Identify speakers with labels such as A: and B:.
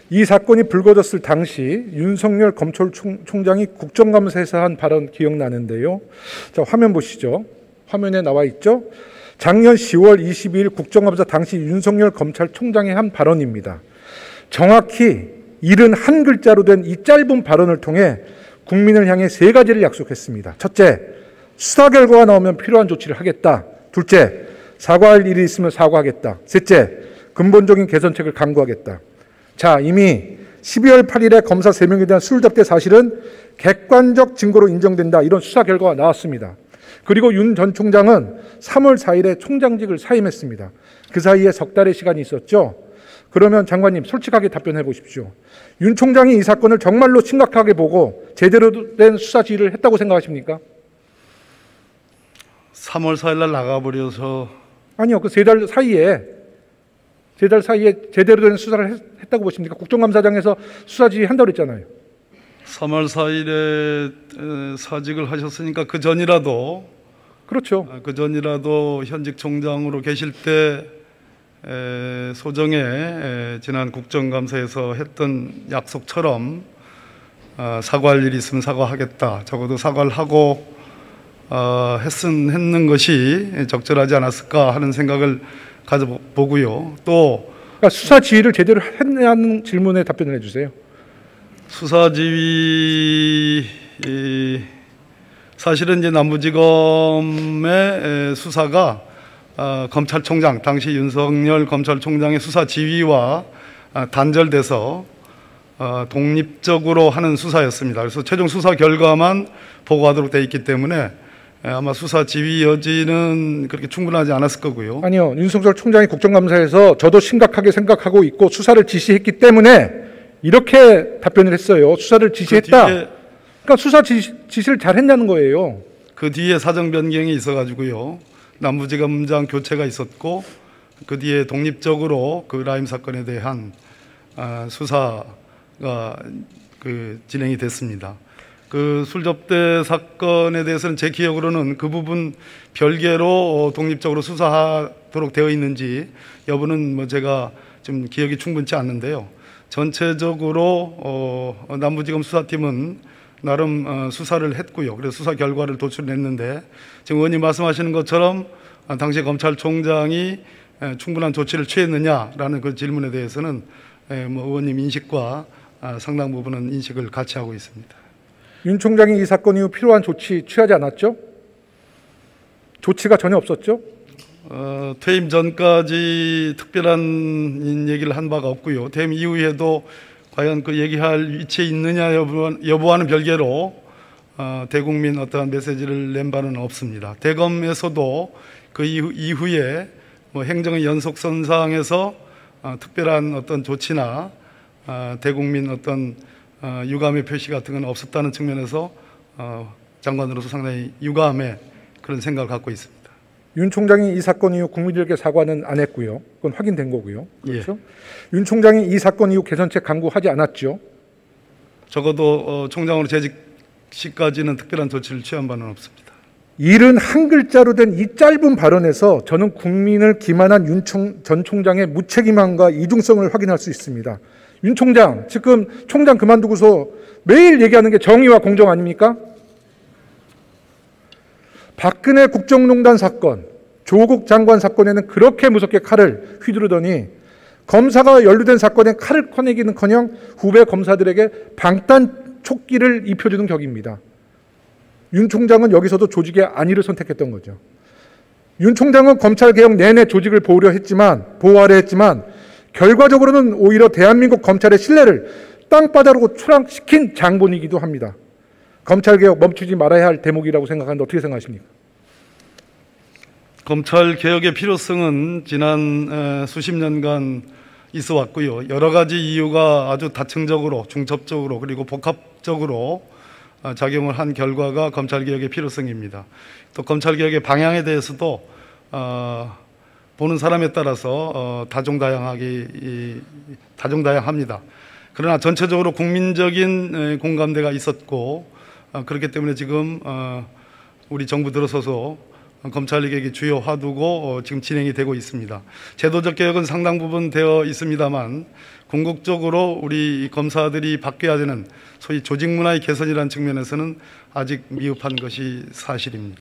A: 이 사건이 불거졌을 당시 윤석열 검찰총장이 국정감사에서 한 발언 기억나는데요. 자, 화면 보시죠. 화면에 나와 있죠. 작년 10월 22일 국정감사 당시 윤석열 검찰총장이 한 발언입니다. 정확히 71글자로 된 이 짧은 발언을 통해 국민을 향해 세 가지를 약속했습니다. 첫째, 수사 결과가 나오면 필요한 조치를 하겠다. 둘째, 사과할 일이 있으면 사과하겠다. 셋째, 근본적인 개선책을 강구하겠다. 자, 이미 12월 8일에 검사 3명에 대한 술접대 사실은 객관적 증거로 인정된다. 이런 수사 결과가 나왔습니다. 그리고 윤 전 총장은 3월 4일에 총장직을 사임했습니다. 그 사이에 석 달의 시간이 있었죠. 그러면 장관님 솔직하게 답변해 보십시오. 윤 총장이 이 사건을 정말로 심각하게 보고 제대로 된 수사 지휘를 했다고 생각하십니까?
B: 3월 4일 날 나가버려서. 아니요.
A: 그 3달 사이에 제대로 된 수사를 했다고 보십니까? 국정감사장에서 수사 지휘한다고 했잖아요.
B: 3월 4일에 사직을 하셨으니까 그 전이라도.
A: 그렇죠.
B: 그 전이라도 현직 총장으로 계실 때 소정에 지난 국정감사에서 했던 약속처럼 사과할 일이 있으면 사과하겠다. 적어도 사과를 하고 했는 것이 적절하지 않았을까 하는 생각을 가져보고요. 또
A: 그러니까 수사 지휘를 제대로 했냐는 질문에 답변을 해주세요.
B: 수사 지휘 사실은 이제 남부지검의 수사가 검찰총장 당시 윤석열 검찰총장의 수사 지휘와 단절돼서 독립적으로 하는 수사였습니다. 그래서 최종 수사 결과만 보고하도록 돼 있기 때문에 아마 수사 지휘 여지는 그렇게 충분하지 않았을 거고요.
A: 아니요. 윤석열 총장이 국정감사에서 저도 심각하게 생각하고 있고 수사를 지시했기 때문에 이렇게 답변을 했어요. 수사를 지시했다. 그러니까 수사 지시를 잘했냐는 거예요.
B: 그 뒤에 사정 변경이 있어가지고요. 남부지검장 교체가 있었고 그 뒤에 독립적으로 그 라임 사건에 대한 수사가 진행이 됐습니다. 그 술접대 사건에 대해서는 제 기억으로는 그 부분 별개로 독립적으로 수사하도록 되어 있는지 여부는 뭐 제가 좀 기억이 충분치 않는데요. 전체적으로 남부지검 수사팀은 나름 수사를 했고요. 그래서 수사 결과를 도출했는데 지금 의원님 말씀하시는 것처럼 당시 검찰총장이 충분한 조치를 취했느냐라는 그 질문에 대해서는 뭐 의원님 인식과 상당 부분은 인식을 같이 하고 있습니다.
A: 윤 총장이 이 사건 이후 필요한 조치 취하지 않았죠? 조치가 전혀 없었죠?
B: 퇴임 전까지 특별한 얘기를 한 바가 없고요. 퇴임 이후에도 과연 그 얘기할 위치에 있느냐 여부와는 별개로 대국민 어떠한 메시지를 낸 바는 없습니다. 대검에서도 그 이후에 뭐 행정의 연속선상에서 특별한 어떤 조치나 대국민 어떤 유감의 표시 같은 건 없었다는 측면에서 장관으로서 상당히 유감의 그런 생각을 갖고 있습니다.
A: 윤 총장이 이 사건 이후 국민들에게 사과는 안 했고요. 그건 확인된 거고요. 그렇죠?
B: 예.
A: 윤 총장이 이 사건 이후 개선책 강구하지 않았죠.
B: 적어도 총장으로 재직 시까지는 특별한 조치를 취한 바는 없습니다.
A: 71글자로 된 이 짧은 발언에서 저는 국민을 기만한 윤 전 총장의 무책임함과 이중성을 확인할 수 있습니다. 윤 총장, 지금 총장 그만두고서 매일 얘기하는 게 정의와 공정 아닙니까? 박근혜 국정농단 사건, 조국 장관 사건에는 그렇게 무섭게 칼을 휘두르더니 검사가 연루된 사건에 칼을 꺼내기는커녕 후배 검사들에게 방탄촉기를 입혀주는 격입니다. 윤 총장은 여기서도 조직의 안위를 선택했던 거죠. 윤 총장은 검찰개혁 내내 조직을 보호하려 했지만 결과적으로는 오히려 대한민국 검찰의 신뢰를 땅바닥으로 추락시킨 장본이기도 합니다. 검찰개혁 멈추지 말아야 할 대목이라고 생각하는데 어떻게 생각하십니까?
B: 검찰개혁의 필요성은 지난 수십 년간 있어 왔고요. 여러 가지 이유가 아주 다층적으로, 중첩적으로 그리고 복합적으로 작용을 한 결과가 검찰개혁의 필요성입니다. 또 검찰개혁의 방향에 대해서도 보는 사람에 따라서 다종다양합니다. 그러나 전체적으로 국민적인 공감대가 있었고 그렇기 때문에 지금 우리 정부 들어서서 검찰 개혁의 주요 화두고 지금 진행이 되고 있습니다. 제도적 개혁은 상당 부분 되어 있습니다만 궁극적으로 우리 검사들이 바뀌어야 되는 소위 조직 문화의 개선이라는 측면에서는 아직 미흡한 것이 사실입니다.